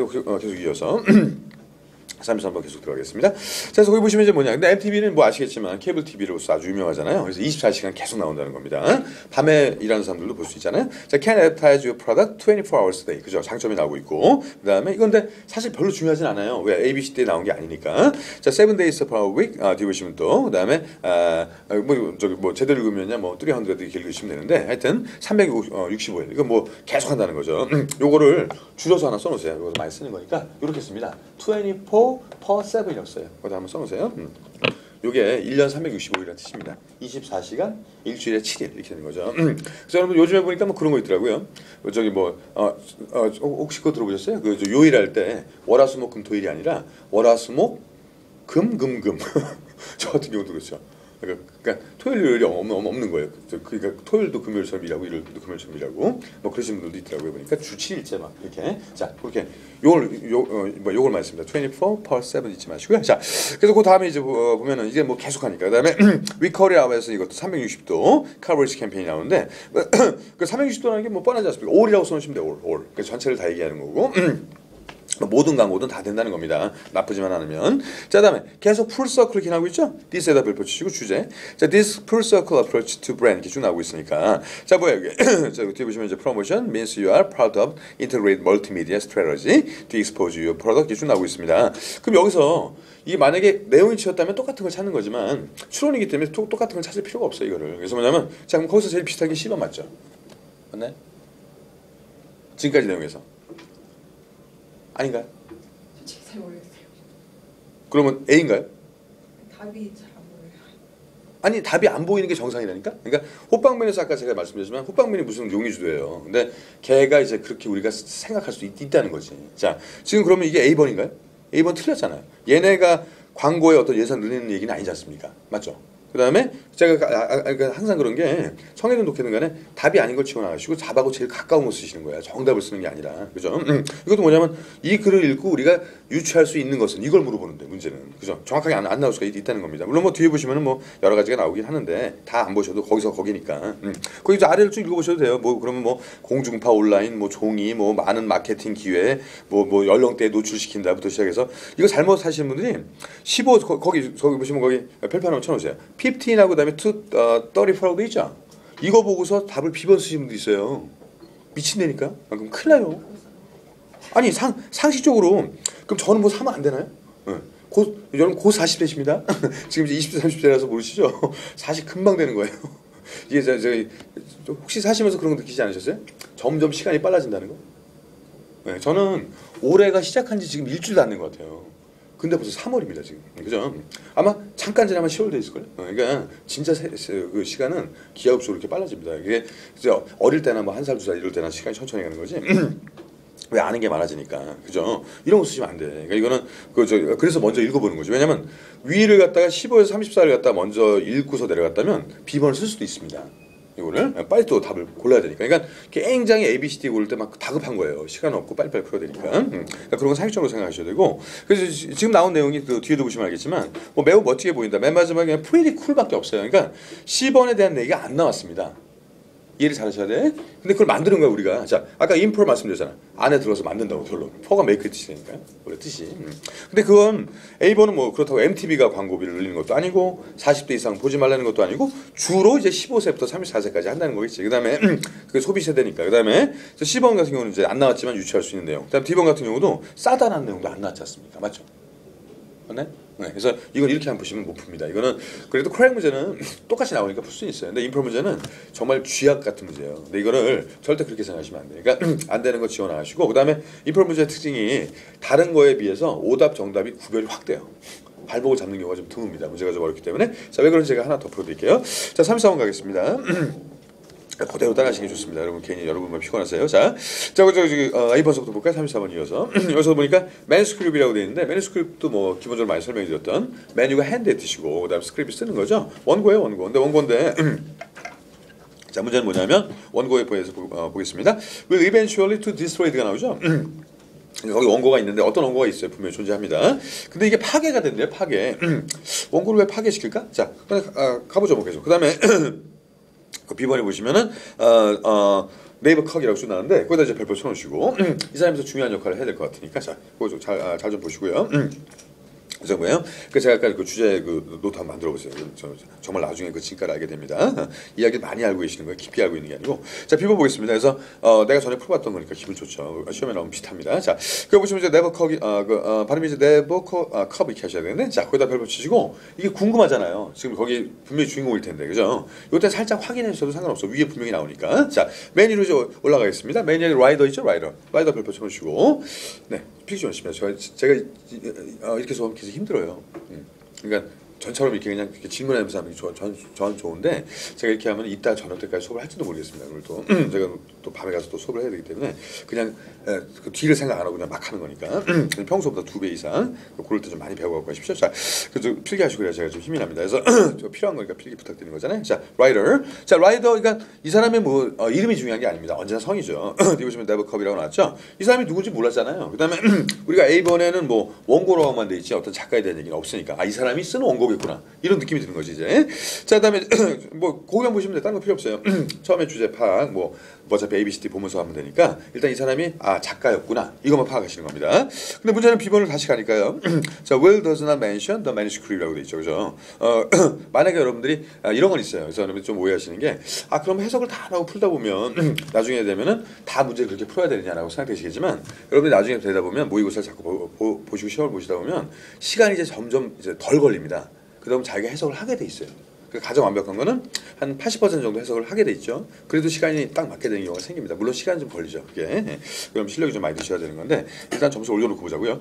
계속 이어서 33번 계속 들어가겠습니다. 자, 그래서 거기 보시면 이제 뭐냐. 근데 MTV는 뭐 아시겠지만 케이블 TV로서 아주 유명하잖아요. 그래서 24시간 계속 나온다는 겁니다. 밤에 일하는 사람들도 볼 수 있잖아요. 자, can advertise your product 24 hours a day. 그죠? 장점이 나오고 있고. 그 다음에 이건데 사실 별로 중요하진 않아요. 왜? ABC 때 나온 게 아니니까. 자, 7 days per week. 뒤에 보시면 또. 그 다음에, 뭐 제대로 읽으면요. 뭐, 300 이렇게 읽으시면 되는데. 하여튼, 365일. 이거 뭐, 계속 한다는 거죠. 요거를 줄여서 하나 써놓으세요. 이거 많이 쓰는 거니까. 이렇게 씁니다. 24 per 7이라고 써요. 그거 한번 써놓으세요. 요게 1년 365일이라는 뜻입니다. 24시간, 일주일에 7일 이렇게 되는 거죠. 그래서 여러분 요즘에 보니까 뭐 그런 거 있더라고요. 저기 뭐 혹시 그거 들어보셨어요? 그 요일할 때 월화수목금토일이 아니라 월화수목금금금. 저 같은 경우도 그렇죠. 그러니까 토요일이 없는 거예요. 그러니까 토요일도 금요일처럼 일하고 일요일도 금요일처럼 일하고 뭐 그러신 분들도 있더라고요. 보니까 주 7일째 막 이렇게. 자, 그렇게 요걸 말씀드립니다. 24 per 7 잊지 마시고요. 자, 그래서 그 다음에 이제 보면은 이제 뭐 계속하니까 그다음에 위커리 아워에서 이것도 360도 카버리지 캠페인이 나오는데 그 360도라는 게 뭐 뻔하지 않습니까? 올이라고 써놓으시면 돼요. 올. 그래서 전체를 다 얘기하는 거고. 모든 광고든 다 된다는 겁니다. 나쁘지만 않으면. 자, 다음에 계속 풀 서클 이렇게 나오고 있죠? this에다 별표 치시고 주제. 자, this full circle approach to brand 이렇게 쭉 나오고 있으니까. 자, 뭐야 이게? 자, 뒤에 보시면 이제 promotion means you are proud of integrate multimedia strategy to expose your product 이렇게 쭉 나오고 있습니다. 그럼 여기서 이게 만약에 내용이 치였다면 똑같은 걸 찾는 거지만 추론이기 때문에 똑같은 걸 찾을 필요가 없어요, 이거를. 그래서 뭐냐면 자, 그럼 거기서 제일 비슷한 게 10번 맞죠? 맞나요? 지금까지 내용에서. 아닌가요? 잘 모르겠어요. 그러면 A인가요? 답이 잘 안 보여요. 아니, 답이 안 보이는 게 정상이라니까? 그러니까 호빵면에서 아까 제가 말씀드렸지만 호빵면이 무슨 용의주도예요. 근데 걔가 이제 그렇게 우리가 생각할 수 있다는 거지. 자, 지금 그러면 이게 A번인가요? A번 틀렸잖아요. 얘네가 광고에 어떤 예산 늘리는 얘기는 아니지 않습니까? 맞죠? 그 다음에 제가 항상 그런 게 성애든 독해든 간에 답이 아닌 걸 치워나가시고 답하고 제일 가까운 거 쓰시는 거야. 정답을 쓰는 게 아니라. 그죠? 이것도 뭐냐면 이 글을 읽고 우리가 유추할 수 있는 것은 이걸 물어보는데 문제는. 그죠? 정확하게 안 나올 수가 있다는 겁니다. 물론 뭐 뒤에 보시면은 뭐 여러 가지가 나오긴 하는데 다 안 보셔도 거기서 거기니까. 거기 아래를 쭉 읽어보셔도 돼요. 뭐 그러면 뭐 공중파 온라인, 뭐 종이, 뭐 많은 마케팅 기회, 뭐 연령대에 노출시킨다부터 시작해서 이거 잘못 하시는 분들이 15 거기 보시면 거기 별표 하나 쳐놓으세요. 15하고 그다음에 34도 있죠. 이거 보고서 답을 비번 쓰시는 분도 있어요. 미친다니까. 그럼 큰일 나요. 아니 상식적으로 그럼 저는 뭐 사면 안 되나요? 여러분 곧 40대십니다. 지금 이제 20대 30대라서 모르시죠? 40 금방 되는 거예요. 이게 저기 혹시 사시면서 그런 거 느끼지 않으셨어요? 점점 시간이 빨라진다는 거? 네, 저는 올해가 시작한 지 지금 일주일도 안 된 것 같아요. 근데 벌써 3월입니다 지금. 그죠? 아마 잠깐 지나면 10월 돼 있을걸요? 그러니까 진짜 그 시간은 기하급수로 이렇게 빨라집니다. 이게 어릴 때나 뭐 1살, 2살 이럴 때나 시간이 천천히 가는 거지. 왜 아는 게 많아지니까. 그죠? 이런 거 쓰시면 안 돼. 그러니까 이거는 그래서 먼저 읽어보는 거죠. 왜냐면 위를 갖다가 15에서 34를 갖다가 먼저 읽고서 내려갔다면 B번을 쓸 수도 있습니다. 이거를 빨리 또 답을 골라야 되니까. 그러니까 굉장히 ABCD 고를 때 막 다급한 거예요. 시간 없고 빨리빨리 풀어야 되니까. 그러니까 그런 건 상식적으로 생각하셔야 되고. 그래서 지금 나온 내용이 그 뒤에도 보시면 알겠지만 뭐 매우 멋지게 보인다. 맨 마지막에 그냥 pretty cool밖에 없어요. 그러니까 C번에 대한 얘기가 안 나왔습니다. 이해를 잘 하셔야 돼. 근데 그걸 만드는 거야 우리가. 자, 아까 인프로 말씀드렸잖아. 안에 들어서 만든다고 결론. 포가 메이크의 뜻이니까요. 원래 뜻이. 근데 그건 A번은 뭐 그렇다고 MTV가 광고비를 늘리는 것도 아니고 40대 이상 보지 말라는 것도 아니고 주로 이제 15세부터 34세까지 한다는 거겠지. 그다음에 그 소비 세대니까. 그다음에 C번 같은 경우는 이제 안 나왔지만 유추할 수 있는 내용. 그다음 D번 같은 경우도 싸다는 내용도 안 나왔지 않습니까? 맞죠? 맞네? 네, 그래서 이걸 이렇게 한번 보시면 못 풉니다. 이거는 그래도 크랙 문제는 똑같이 나오니까 풀 수 있어요. 근데 인프로 문제는 정말 쥐약 같은 문제예요. 근데 이거를 절대 그렇게 생각하시면 안 돼요. 그러니까 안 되는 거 지원하시고 그다음에 인프로 문제의 특징이 다른 거에 비해서 오답 정답이 구별이 확 돼요. 발목을 잡는 경우가 좀 드뭅니다. 문제가 좀 어렵기 때문에. 자, 왜 그런지 제가 하나 더 풀어드릴게요. 자, 34번 가겠습니다. 그대로 따라하시는 게 좋습니다. 여러분 괜히 여러분만 피곤하세요. 자, A번서부터 볼까요? 34번 이어서. 여기서 보니까 맨스크립이라고 되어 있는데 맨스크립도 뭐 기본적으로 많이 설명해 드렸던 메뉴가 핸드의 뜻이고 그다음 스크립이 쓰는 거죠. 원고예요, 원고. 근데 원고인데 자, 문제는 뭐냐면 원고에 보여서 보겠습니다. Will eventually to destroy가 나오죠. 거기 원고가 있는데 어떤 원고가 있어요. 분명히 존재합니다. 근데 이게 파괴가 된대요. 파괴. 원고를 왜 파괴시킬까? 자, 가보죠. 뭐 계속. 그 다음에 그 B번에 보시면은 네이버 컷이라고 쭉 나오는데 거기다 이제 별표 쳐놓으시고 이 사람에서 중요한 역할을 해야 될 것 같으니까 자, 그거 잘 좀 보시고요. 그래서 뭐예요? 그 제가 아까 그 주제 그 노트 한번 만들어 보세요. 정말 나중에 그 진가를 알게 됩니다. 이야기 많이 알고 계시는 거예요. 깊이 알고 있는 게 아니고. 자, 비벼 보겠습니다. 그래서 내가 전에 풀어봤던 거니까 기분 좋죠. 시험에 나오면 비슷합니다. 자, 그 보시면 이제 네버 컵이 발음이 이제 네버 컵 이렇게 하셔야 되는데, 자, 거기다 별표 치시고 이게 궁금하잖아요. 지금 거기 분명히 주인공일 텐데, 그죠? 이때 살짝 확인해 주셔도 상관없어. 위에 분명히 나오니까. 자, 맨 위로 이제 올라가겠습니다. 맨 위에 라이더 있죠, 라이더. 라이더 별표 쳐놓으시고, 네, 필기 좀 하시면 제가 이렇게 해서 계속 힘들어요. 그러니까 전처럼 이렇게 그냥 이렇게 질문하면서 하는 게 저는 좋은데 제가 이렇게 하면 이따 저녁 때까지 수업을 할지도 모르겠습니다. 오늘 또 제가 또 밤에 가서 또 수업을 해야 되기 때문에 그냥 그 뒤를 생각 안 하고 그냥 막 하는 거니까 평소보다 2배 이상 그럴 때 좀 많이 배워갖고 가십시오. 자, 그래서 필기하시고 그래야 제가 좀 힘이 납니다. 그래서 필요한 거니까 필기 부탁드리는 거잖아요. 자, 라이더. 자, 라이더. 그러니까 이 사람의 뭐 이름이 중요한 게 아닙니다. 언제나 성이죠. 여기 보시면 네버컵이라고 나왔죠. 이 사람이 누군지 몰랐잖아요. 그다음에 우리가 A번에는 뭐 원고로만 돼 있지 어떤 작가에 대한 얘기는 없으니까 이 사람이 쓰는 원고겠구나 이런 느낌이 드는 거지 이제. 자, 그다음에 뭐 그거만 보시면 돼. 다른 거 필요 없어요. 처음에 주제 파악 뭐 어차피 ABCD 보면서 하면 되니까 일단 이 사람이 작가였구나 이것만 파악하시는 겁니다. 근데 문제는 B번을 다시 가니까요. 자, Will does not mention the manuscript라고 돼 있죠, 그죠? 만약에 여러분들이 이런 건 있어요. 그래서 여러분들이 좀 오해하시는 게 그럼 해석을 다 안 하고 풀다 보면 나중에 되면은 다 문제를 그렇게 풀어야 되느냐라고 생각되시겠지만 여러분들이 나중에 되다 보면 모의고사를 자꾸 보시고 시험을 보시다 보면 시간이 이제 점점 이제 덜 걸립니다. 그다음 자기가 해석을 하게 돼 있어요. 가장 완벽한 거는 한 80% 정도 해석을 하게 돼 있죠. 그래도 시간이 딱 맞게 되는 경우가 생깁니다. 물론 시간은 좀 걸리죠. 그게. 그럼 실력이 좀 많이 드셔야 되는 건데 일단 점수 올려놓고 보자고요.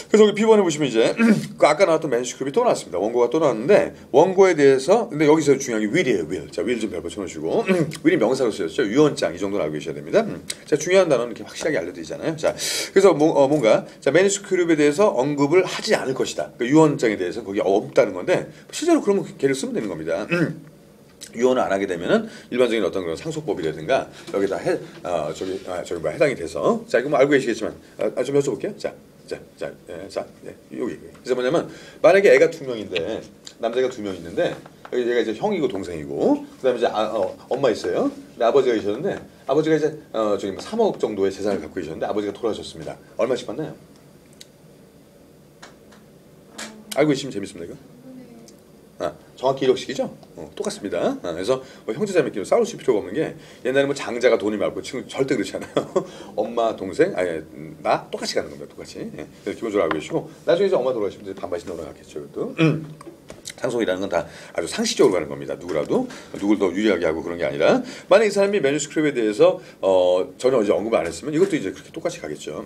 그래서 여기 B번에 보시면 이제 그 아까 나왔던 매니스크립이 또 나왔습니다. 원고가 또 나왔는데 원고에 대해서 근데 여기서 중요한 게 will이에요. will. 자, will 좀 별표 쳐놓으시고 will이 명사로 쓰였죠. 유언장 이 정도는 알고 계셔야 됩니다. 자, 중요한 단어는 이렇게 확실하게 알려드리잖아요. 자, 그래서 뭔가 자 매니스크립에 대해서 언급을 하지 않을 것이다. 그 유언장에 대해서 거기 없다는 건데 실제로 그러면 걔를 쓰면 되는 겁니다. 유언을 안 하게 되면은 일반적인 어떤 그런 상속법이라든가 여기다 해당이 돼서 자 이거 뭐 알고 계시겠지만 좀 여쭤볼게요. 여기 그래서 뭐냐면 만약에 애가 2명인데 남자가 2명 있는데 얘가 이제 형이고 동생이고 그다음에 이제 엄마 있어요. 근데 아버지가 계셨는데 아버지가 이제 뭐 3억 정도의 재산을 갖고 계셨는데 아버지가 돌아가셨습니다. 얼마씩 받나요? 알고 계시면 재밌습니다 이거. 정확히 1억씩이죠? 똑같습니다. 그래서 뭐 형제자매끼리 싸우실 필요가 없는 게 옛날에 뭐 장자가 돈이 많고 지금 절대 그렇지 않아요. 엄마, 동생, 나 똑같이 가는 겁니다. 똑같이. 예. 그래서 기본적으로 알고 계시고 나중에 이제 엄마 돌아가시면 이제 반반씩 넘어가겠죠. 또. 상속이라는 건 다 아주 상식적으로 가는 겁니다. 누구라도 누굴 더 유리하게 하고 그런 게 아니라 만약 이 사람이 매뉴스크립트에 대해서 전혀 이제 언급을 안 했으면 이것도 이제 그렇게 똑같이 가겠죠.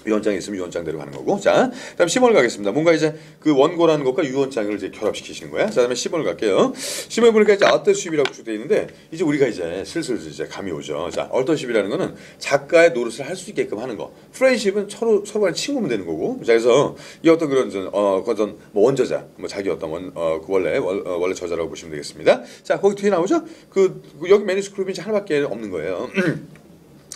유언장이 있으면 유언장대로 가는 거고. 자, 그다음 10번을 가겠습니다. 뭔가 이제 그 원고라는 것과 유언장을 이제 결합시키시는 거야. 자, 그다음에 10번을 갈게요. 10번에 보니까 이제 authorship이라고 되어 있는데 이제 우리가 이제 슬슬 이제 감이 오죠. 자, authorship이라는 거는 작가의 노릇을 할 수 있게끔 하는 거. friendship은 서로 간에 친구면 되는 거고. 자, 그래서 이 어떤 그런 어떤 뭐 원저자, 뭐 자기 어떤 그 원래 저자라고 보시면 되겠습니다. 자, 거기 뒤에 나오죠? 여기 매니스크립트이 하나밖에 없는 거예요.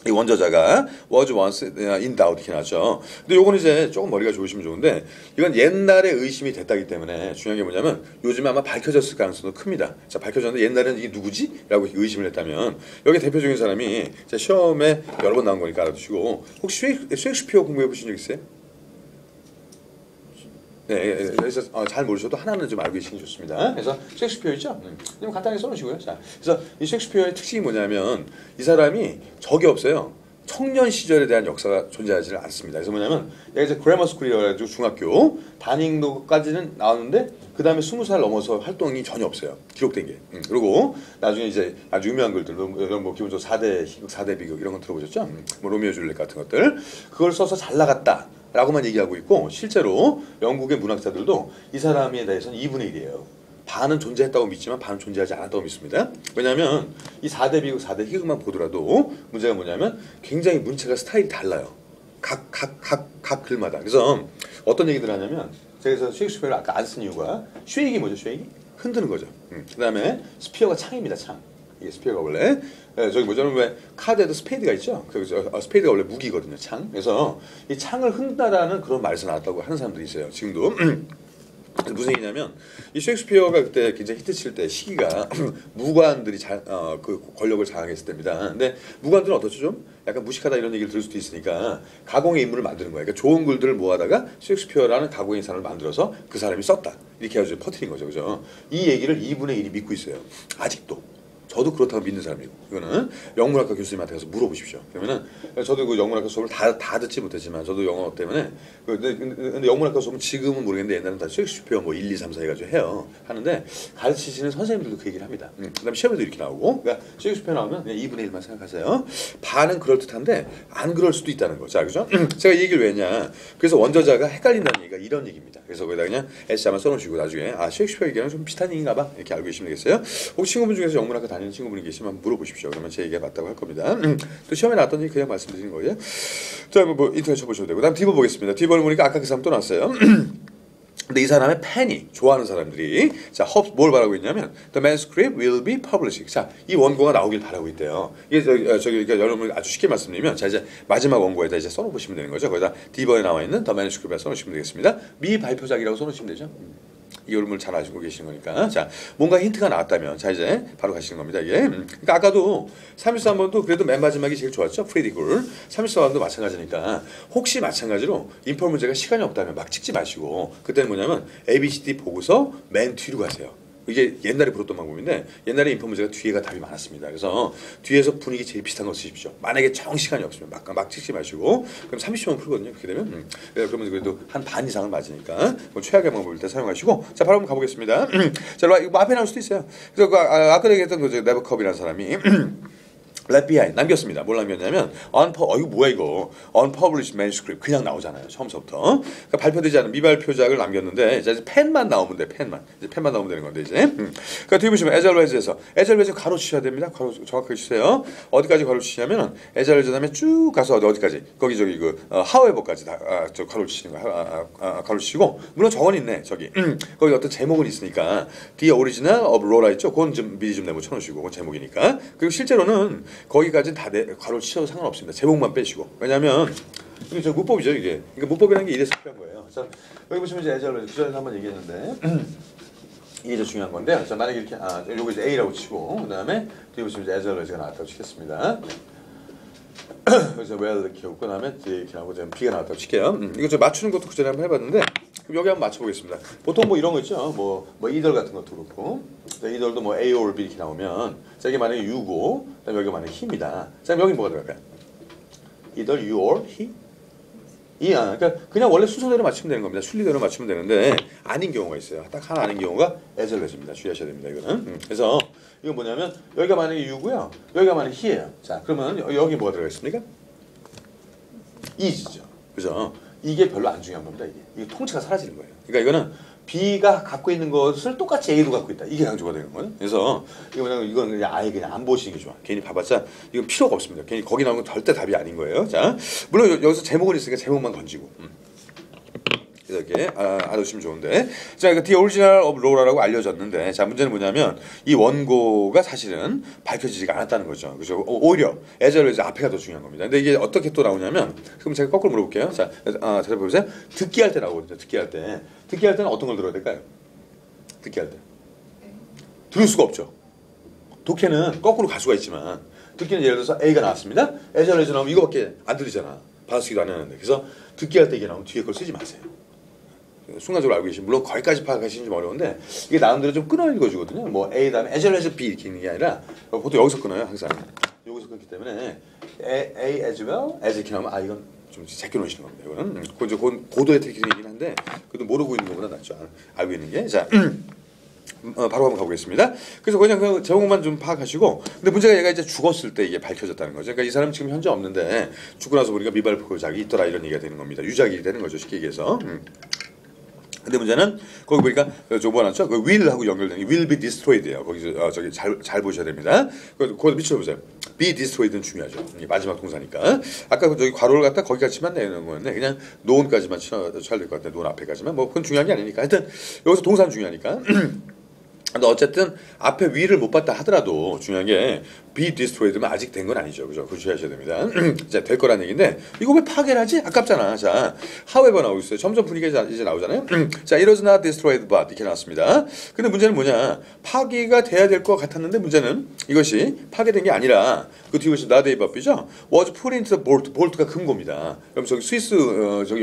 이 원저자가 was once in doubt 이렇게 나죠. 근데 요건 이제 조금 머리가 좋으시면 좋은데 이건 옛날에 의심이 됐다기 때문에 중요한 게 뭐냐면 요즘에 아마 밝혀졌을 가능성도 큽니다. 자, 밝혀졌는데 옛날에는 이게 누구지? 라고 의심을 했다면 여기 대표적인 사람이 시험에 여러 번 나온 거니까 알아두시고 혹시 셰익스피어 공부해 보신 적 있어요? 네, 그래서 잘 모르셔도 하나는 좀 알고 계시는 게 좋습니다. 그래서 셰익스피어 있죠? 그럼 간단히 써놓으시고요. 자, 그래서 이 셰익스피어의 특징이 뭐냐면 이 사람이 적이 없어요. 청년 시절에 대한 역사가 존재하지 않습니다. 그래서 뭐냐면 얘가 이제 그래머 스쿨이라고 해가지고 중학교 단잉도까지는 나왔는데 그 다음에 20살 넘어서 활동이 전혀 없어요. 기록된 게. 그리고 나중에 이제 아주 유명한 글들, 뭐 기본적으로 4대 희극, 4대 비극 이런 거 들어보셨죠? 뭐 로미오 줄리엣 같은 것들. 그걸 써서 잘 나갔다. 라고만 얘기하고 있고 실제로 영국의 문학자들도 이 사람에 대해서는 2분의 1이에요. 반은 존재했다고 믿지만 반은 존재하지 않았다고 믿습니다. 왜냐하면 이 4대 비극, 4대 희극만 보더라도 문제가 뭐냐면 굉장히 문체가 스타일이 달라요. 각 글마다. 그래서 어떤 얘기들 하냐면 제가 셰익스피어를 아까 안 쓴 이유가 쉐익이 뭐죠? 쉐익이? 흔드는 거죠. 그 다음에 스피어가 창입니다. 창. 이게 스피어가 원래 저기 뭐냐면 왜 카드에도 스페이드가 있죠. 스페이드가 원래 무기거든요. 창. 그래서 이 창을 흔다라는 그런 말에서 나왔다고 하는 사람들이 있어요. 지금도. 무슨 얘기냐면 이 셰익스피어가 그때 굉장히 히트칠 때 시기가 무관들이 그 권력을 장악했을 때입니다. 근데 무관들은 어떻죠? 좀 약간 무식하다 이런 얘기를 들을 수도 있으니까 가공의 인물을 만드는 거예요. 그러니까 좋은 글들을 모아다가 셰익스피어라는 가공의 인사를 만들어서 그 사람이 썼다 이렇게 해가지고 퍼뜨린 거죠, 그죠? 이 얘기를 2분의 1이 믿고 있어요. 아직도. 저도 그렇다고 믿는 사람이고 이거는 영문학과 교수님한테 가서 물어보십시오. 그러면은 저도 그 영문학과 수업을 다 듣지 못했지만 저도 영어 때문에 근데 영문학과 수업은 지금은 모르겠는데 옛날에는 다 셰익스피어 뭐 1, 2, 3, 4 해가지고 해요. 하는데 가르치시는 선생님들도 그 얘기를 합니다. 그다음에 시험에도 이렇게 나오고 그러니까 셰익스피어 나오면 그냥 2분의 1만 생각하세요. 반은 그럴듯한데 안 그럴 수도 있다는 거. 자, 그죠? 제가 이 얘기를 왜 했냐. 그래서 원저자가 헷갈린다는 얘기가 이런 얘기입니다. 그래서 거기다 그냥 S자만 써놓으시고 나중에 셰익스피어 얘기랑 좀 비슷한 얘기인가 봐 이렇게 알고 계시면 되겠어요. 혹시 친구분 중에서 영문학과 다니는 친구분이 계시면 물어보십시오. 그러면 제 얘기가 맞다고 할 겁니다. 또 시험에 나왔던 얘기 그냥 말씀드리는 거예요. 자, 뭐 인터넷 쳐보셔도 되고. 다음 디버 보겠습니다. 디버를 보니까 아까 그 사람 또 나왔어요. 근데 이 사람의 팬이 좋아하는 사람들이 자, 뭘 바라고 있냐면 The manuscript will be published. 자, 이 원고가 나오길 바라고 있대요. 이게 그러니까 여러분 아주 쉽게 말씀드리면 자 이제 마지막 원고에다 이제 써놓으시면 되는 거죠. 거기다 디버에 나와 있는 The manuscript에 써놓으시면 되겠습니다. 미발표작이라고 써놓으시면 되죠. 이 여러분을 잘 아시고 계시는 거니까. 자, 뭔가 힌트가 나왔다면 자 이제 바로 가시는 겁니다. 이게 그러니까 아까도 33번도 그래도 맨 마지막이 제일 좋았죠. 프리디굴 34번도 마찬가지니까 혹시 마찬가지로 인포 문제가 시간이 없다면 막 찍지 마시고 그때는 뭐냐면 ABCD 보고서 맨 뒤로 가세요. 이게 옛날에 풀었던 방법인데 옛날에 인포 문제가 뒤에가 답이 많았습니다. 그래서 뒤에서 분위기 제일 비슷한 거 쓰십시오. 만약에 정 시간이 없으면 막 찍지 마시고 그럼 30분 풀거든요. 그렇게 되면 그러면 그래도 한 반 이상은 맞으니까 최악의 방법일 때 사용하시고 자 바로 한번 가보겠습니다. 자 이거 뭐 앞에 나올 수도 있어요. 그래서 아까 얘기했던 그 네버컵이라는 사람이 Left behind 남겼습니다. 뭘 남겼냐면 이거 뭐야 이거 unpublished manuscript 그냥 나오잖아요. 처음부터 그러니까 발표되지 않은 미발표작을 남겼는데 이제 펜만 나오면 돼. 펜만 나오면 되는 건데 이제 그러니까 뒤에 보시면 에절웨즈에서 에절웨즈 가로 치셔야 됩니다. 가로 정확하게 치세요. 어디까지 가로 치냐면 에절웨즈 다음에 쭉 가서 어디까지 거기 저기 그 however까지 다 저 가로 치시는 거 가로 치시고 물론 저건 있네 저기 거기 어떤 제목은 있으니까 The Original of Laura 있죠. 그건 좀 미리 좀 내고 쳐놓으시고 그건 제목이니까 그리고 실제로는 거기까지는 다 가로 치셔도 상관없습니다. 제목만 빼시고. 왜냐하면 이게 저 문법이죠 이게. 그러니까 문법이라는 게 이래서 필요한 거예요. 자, 여기 보시면 이제 에절을 그전에 한번 얘기했는데 이게 좀 중요한 건데, 자 만약에 이렇게 요거 이제 A라고 치고 그 다음에 뒤에 보시면 이제 에절레즈가 나왔다고 치겠습니다. 그래서 well 이렇게 오고 그다음에 이렇게 나오고 B가 나왔다고 칠게요. 이거 저 맞추는 것도 그전에 한번 해봤는데 그럼 여기 한번 맞춰보겠습니다. 보통 뭐 이런 거 있죠. 뭐 이덜 같은 것도 그렇고 이덜도 뭐 A or B 이렇게 나오면 자 이게 만약에 U고 그다음에 여기 만약에 He입니다. 자 그럼 여기 뭐가 들어갈까요? 이덜 You or He? 그러니까 그냥 원래 순서대로 맞추면 되는 겁니다. 순리대로 맞추면 되는데 아닌 경우가 있어요. 딱 하나 아닌 경우가 에절레즈입니다. 주의하셔야 됩니다. 이거는. 그래서 이건 뭐냐면 여기가 만약에 U고요. 여기가 만약에 He예요. 자 그러면 여기 뭐가 들어가 있습니까? Is죠. 그죠? 이게 별로 안 중요한 겁니다. 이게 통째가 사라지는 거예요. 그러니까 이거는 B가 갖고 있는 것을 똑같이 A도 갖고 있다. 이게 강조가 되는 거예요. 그래서 이건 그냥 아예 그냥 안 보시는 게 좋아. 괜히 봐봤자 이건 필요가 없습니다. 괜히 거기 나오는 건 절대 답이 아닌 거예요. 자, 물론 여기서 제목은 있으니까 제목만 건지고. 그래서 이렇게 알아두시면 좋은데 자 이거 The Original of Laura라고 알려졌는데 자 문제는 뭐냐면 이 원고가 사실은 밝혀지지가 않았다는 거죠. 그죠? 오히려 에절레즈 앞에가 더 중요한 겁니다. 근데 이게 어떻게 또 나오냐면 그럼 제가 거꾸로 물어볼게요. 자, 들어보세요. 듣기 할 때 나오거든요. 듣기 할 때는 어떤 걸 들어야 될까요? 듣기 할 때 들을 수가 없죠. 독해는 거꾸로 갈 수가 있지만 듣기는 예를 들어서 A가 나왔습니다. 에절레즈 나오면 이거밖에 안 들리잖아. 받아쓰기도 안 하는데 그래서 듣기 할 때 이게 나오면 뒤에 걸 쓰지 마세요. 순간적으로 알고 계시면 물론 거기까지 파악하시는 좀 어려운데 이게 나름대로 좀 끊어 읽어주거든요. 뭐 A 다음에 에절레즈 B 이렇게 있는 게 아니라 보통 여기서 끊어요. 항상 여기서 끊기 때문에 A as well as 이렇게 나오면 이건 좀 제껴 놓으시는 겁니다. 이거는 이제 고도의 테크닉이긴 한데 그래도 모르고 있는 것보다 낫죠. 알고 있는 게 자. 바로 한번 가보겠습니다. 그래서 그냥 그 제목만 좀 파악하시고 근데 문제가 얘가 이제 죽었을 때 이게 밝혀졌다는 거죠. 그러니까 이 사람 지금 현재 없는데 죽고 나서 우리가 미발표작이 있더라 이런 얘기가 되는 겁니다. 유작이 되는 거죠. 쉽게 얘기해서. 근데 문제는 거기 보니까 저번에 왔죠. 그 will하고 연결된 게 will be destroyed예요. 거기서 저기 잘 보셔야 됩니다. 그거 밑으로 보세요. be destroyed는 중요하죠. 마지막 동사니까. 아까 저기 괄호를 갖다 거기까지만 내는 거였네. 그냥 known까지만 쳐야 될 것 같아요. known 앞에까지만. 뭐 그건 중요한 게 아니니까. 하여튼 여기서 동사는 중요하니까. 근데 어쨌든 앞에 위를 못 봤다 하더라도 중요한 게 be destroyed면 아직 된 건 아니죠. 그죠? 그거 주의하셔야 됩니다. 자, 될 거란 얘기인데 이거 왜 파괴를 하지? 아깝잖아. 자, however 나오고 있어요. 점점 분위기가 이제 나오잖아요. 자, it was not destroyed but 이렇게 나왔습니다. 근데 문제는 뭐냐? 파괴가 돼야 될 것 같았는데 문제는 이것이 파괴된 게 아니라 그 뒤에 not a but이죠. was put into the bolt. bolt가 금고입니다. 그럼 저기 스위스 저기